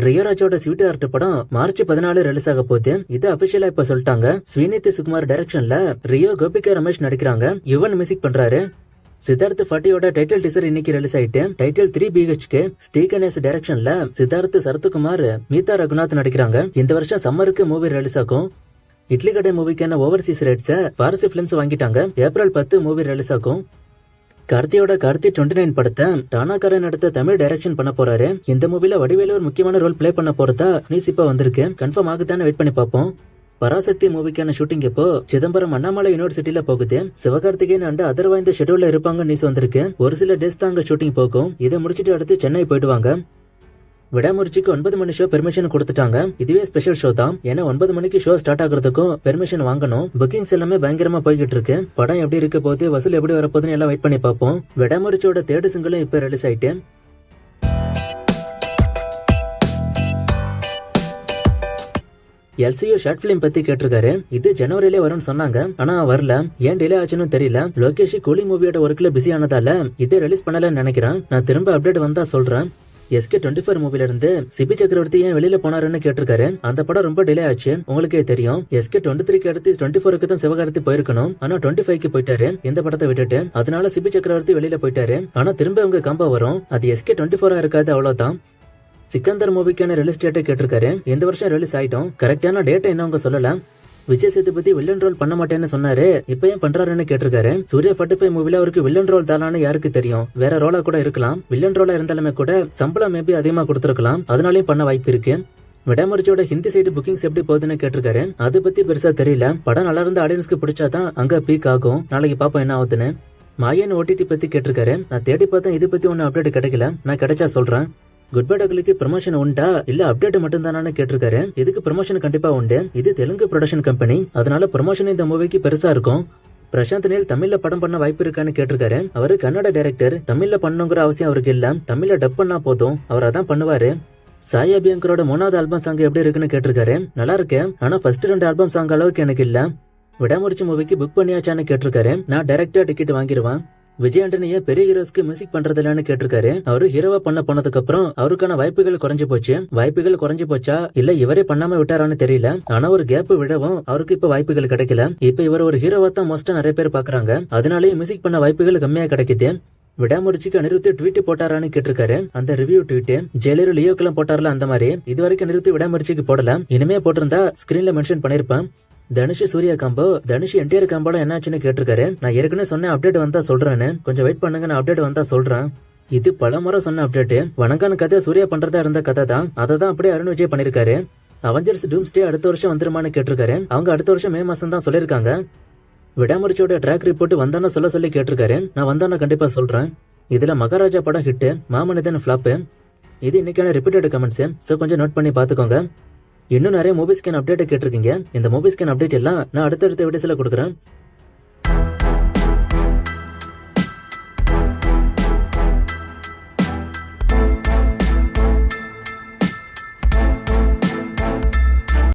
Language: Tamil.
ரியராஜோட ஸ்வீட் ஆர்ட் படம் மார்ச் 14 ரிலீஸ் ஆக போகுது. இது அபிஷியலா இப்ப சொல்லிட்டாங்க. ஸ்ரீநிதி சுகுமார் டைரக்ஷன்ல ரியோ கோபிகா ரமேஷ் நடிக்கிறாங்க. யுவன் மியூசிக் பண்றாரு. சித்தார்த் ஃபட்டியோட டைட்டில் டீசர் இன்னைக்கு ரிலீஸ் ஆயிட்டு டைட்டில் 3 BHK ஸ்ரீகணேஷ் டைரக்ஷன்ல சித்தார்த் சரத்குமார் மீதா ரகுநாத் நடிக்கிறாங்க. இந்த வருஷம் சம்மருக்கு மூவி ரிலீஸ் ஆகும். இட்லி கடை மூவிக்கான ஓவர்சீஸ் ரைட்ஸ் பாரசி பிலிம்ஸ் வாங்கிட்டாங்க. ஏப்ரல் 10 மூவி ரிலீஸ் ஆகும். கார்த்தியோட கார்த்தி 29 படத்தை டானாக்காரன் எடுத்த தமிழ் டைரக்ஷன் பண்ண போறாரு. இந்த மூவில வடிவேலு ஒரு முக்கியமான ரோல் பிளே பண்ண போறதா நியூஸ் இப்ப வந்திருக்கு. கன்ஃபார்ம் ஆகுதான்னு வெயிட் பண்ணி பார்ப்போம். பராசக்தி மூவிக்கான ஷூட்டிங் இப்போ சிதம்பரம் அண்ணாமலை யூனிவர்சிட்டியில போகுது. சிவகார்த்திகேயன் அண்ட் அதர்வாய்ந்த ஷெட்யூல்ல இருப்பாங்க நியூஸ் வந்திருக்கு. ஒரு சில டேஸ் தான் அங்க ஷூட்டிங் போகும். இதை முடிச்சிட்டு அடுத்து சென்னை போயிடுவாங்க. விடாமுயற்சிக்கு 9 மணி ஷோ பெர்மிஷன் கொடுத்துட்டாங்க. இதுவே ஸ்பெஷல் ஷோ தான். ஏன்னா 9 மணிக்கு ஷோ ஸ்டார்ட் ஆகுறதுக்கும் பெர்மிஷன் வாங்கணும். புக்கிங்ஸ் எல்லாமே பயங்கரமா போய்கிட்டு இருக்கு. படம் எப்படி இருக்க போது, வசூல் எப்படி வரப்போகுதுன்னு எல்லாம் வெயிட் பண்ணி பார்ப்போம். விடாமுயற்சியோட 3rd சிங்கிளும் இப்ப ரிலீஸ் ஆயிட்டு LCU ஷார்ட் பிலிம் பத்தி கேட்டிருக்காரு. இது ஜனவரியிலே வரும்னு சொன்னாங்க. ஆனா வரல. ஏன் டிலே ஆச்சுன்னு தெரியல. லோகேஷ் கூலி மூவியோட ஒர்க்ல பிஸி ஆனதால இதை ரிலீஸ் பண்ணலன்னு நினைக்கிறேன். நான் திரும்ப அப்டேட் வந்தா சொல்றேன். SK24 மூவில இருந்து சிபி சக்கரவர்த்தி ஏன் வெளியில போனாருன்னு கேட்டிருக்காரு. அந்த படம் ரொம்ப டிலே ஆச்சு. உங்களுக்கே தெரியும். SK23 அடுத்து 24க்கு தான் சிவகார்த்தி போயிருக்கணும். ஆனா 25க்கு போயிட்டாரு இந்த படத்தை விட்டுட்டு. அதனால சிபி சக்கரவர்த்தி வெளியில போயிட்டாரு. ஆனா திரும்ப அவங்க கம்பா வரும். அது SK24 இருக்காது, அவ்வளவுதான். சிக்கந்தர் மூவிக்கான ரிலீஸ் டேட்டை கேட்டிருக்காரு. இந்த வருஷம் ரிலீஸ் ஆயிட்டோம். கரெக்டான டேட்டை என்ன அவங்க சொல்லல. விஜய் சேதுபதி வில்லன் ரோல் பண்ண மாட்டேன்னு சொன்னாரு. இப்ப ஏன் பண்றாருன்னு கேட்டிருக்காரு. சூர்யா 45 மூவில அவருக்கு வில்லன் ரோல் தானான்னு யாருக்கு தெரியும். வேற ரோலா கூட இருக்கலாம். வில்லன் ரோலா இருந்தாலுமே கூட சம்பளம் மேபி அதிகமா கொடுத்திருக்கலாம். அதனாலயும் பண்ண வாய்ப்பு இருக்கு. விடாமுயற்சியோட ஹிந்தி சைடு புக்கிங்ஸ் எப்படி போகுதுன்னு கேட்டிருக்காரு. அதை பத்தி பெருசா தெரியல. படம் நல்லா இருந்த ஆடியன்ஸ்க்கு பிடிச்சாதான் அங்க பீக் ஆகும். நாளைக்கு பாப்போம் என்ன ஆகுதுன்னு. மாயன் OTT பத்தி கேட்டிருக்காரு. நான் தேடி பார்த்தேன். இது பத்தி ஒன்னும் அப்டேட் கிடைக்கல. நான் கிடைச்சா சொல்றேன். குட் பை டக்லிக்கு ப்ரமோஷன் உண்டா இல்ல அப்டேட் மட்டும் தானு கேட்டிருக்காரு. இதுக்கு ப்ரமோஷன் கண்டிப்பா உண்டு. இது தெலுங்கு ப்ரொடக்ஷன் கம்பெனி. அதனால ப்ரமோஷன் இந்த மூவிக்கு பெருசா இருக்கும். பிரசாந்த் நீல் தமிழ்ல படம் பண்ண வாய்ப்பு இருக்கான்னு கேட்டிருக்காரு. அவரு கன்னட டைரக்டர். தமிழ்ல பண்ணுங்கிற அவசியம் அவருக்கு இல்ல. தமிழ்ல டப் பண்ணா போதும். அவர் அதான் பண்ணுவாரு. சாய் அபியங்கரோட 3வது ஆல்பம் சாங் எப்படி இருக்குன்னு கேட்டிருக்காரு. நல்லா இருக்கு. ஆனா ஃபர்ஸ்ட் 2 ஆல்பம் சாங் அளவுக்கு எனக்கு இல்ல. விடாமுயற்சி மூவிக்கு புக் பண்ணியாச்சான்னு கேட்டிருக்காரு. நான் டைரக்டா டிக்கெட் வாங்கிடுவேன். விஜய் ஆண்டனிய பெரிய ஹீரோஸ்க்கு மியூசிக் பண்றது இல்லன்னு கேட்டிருக்காரு. அவரு ஹீரோவா பண்ணதுக்கு அப்புறம் அவருக்கான வாய்ப்புகள் குறைஞ்சு போச்சு. வாய்ப்புகள் குறைஞ்சு போச்சா இல்ல இவரே பண்ணாம விட்டாரான்னு தெரியல. ஆனா ஒரு கேப் விடவும் அவருக்கு இப்ப வாய்ப்புகள் கிடைக்கல. இப்ப இவர் ஒரு ஹீரோவா தான் மோஸ்டா நிறைய பேர் பாக்குறாங்க. அதனாலேயே மியூசிக் பண்ண வாய்ப்புகள் கம்மியா கிடைக்குது. விடாமுயற்சிக்கு அனிருத்தி ட்வீட் போட்டாரான்னு கேட்டிருக்காரு. அந்த ரிவ்யூ ட்வீட் ஜெயலலிதா லியோக்கெல்லாம் போட்டார்ல அந்த மாதிரி இது வரைக்கும் அனிருத்தி விடாமுயற்சிக்கு போடல. இனிமே போட்டிருந்தா ஸ்கிரீன்ல மென்ஷன் பண்ணிருப்பேன். தனுஷ் சூர்யா காம்போ, தனுஷ் என்டிஆர் காம்போல என்னாச்சுன்னு கேட்டிருக்காரு. நான் ஏற்கனவே சொன்ன அப்டேட் வந்தா சொல்றேன்னு. கொஞ்சம் வெயிட் பண்ணுங்க, நான் அப்டேட் வந்தா சொல்றேன். இது பல முறை சொன்ன அப்டேட். வணங்கான கதை சூர்யா பண்றதா இருந்த கதை தான். அதை தான் அப்படியே அருண் விஜய் பண்ணிருக்காரு. அவெஞ்சர்ஸ் டூம்ஸ்டே அடுத்த வருஷம் வந்துருமான்னு கேட்டிருக்காரு. அவங்க அடுத்த வருஷம் மே மாசம் தான் சொல்லிருக்காங்க. விடாமுயற்சியோட ட்ராக் ரிப்போர்ட் வந்தானே சொல்லி கேட்டிருக்காரு. நான் வந்தானே கண்டிப்பா சொல்றேன். இதுல மகாராஜா படம் ஹிட், மாமனிதன் ஃபிளாப். இது இன்னைக்கான ரிப்பீட்டட் கமெண்ட்ஸ். சோ கொஞ்சம் நோட் பண்ணி பாத்துக்கோங்க. இன்னும் நிறைய மூவிஸ்கான அப்டேட் கேட்டிருக்கீங்க. இந்த மூவிஸ்கான அப்டேட் எல்லாம் நான் அடுத்தடுத்த வீடியோஸ்ல கொடுக்குறேன்.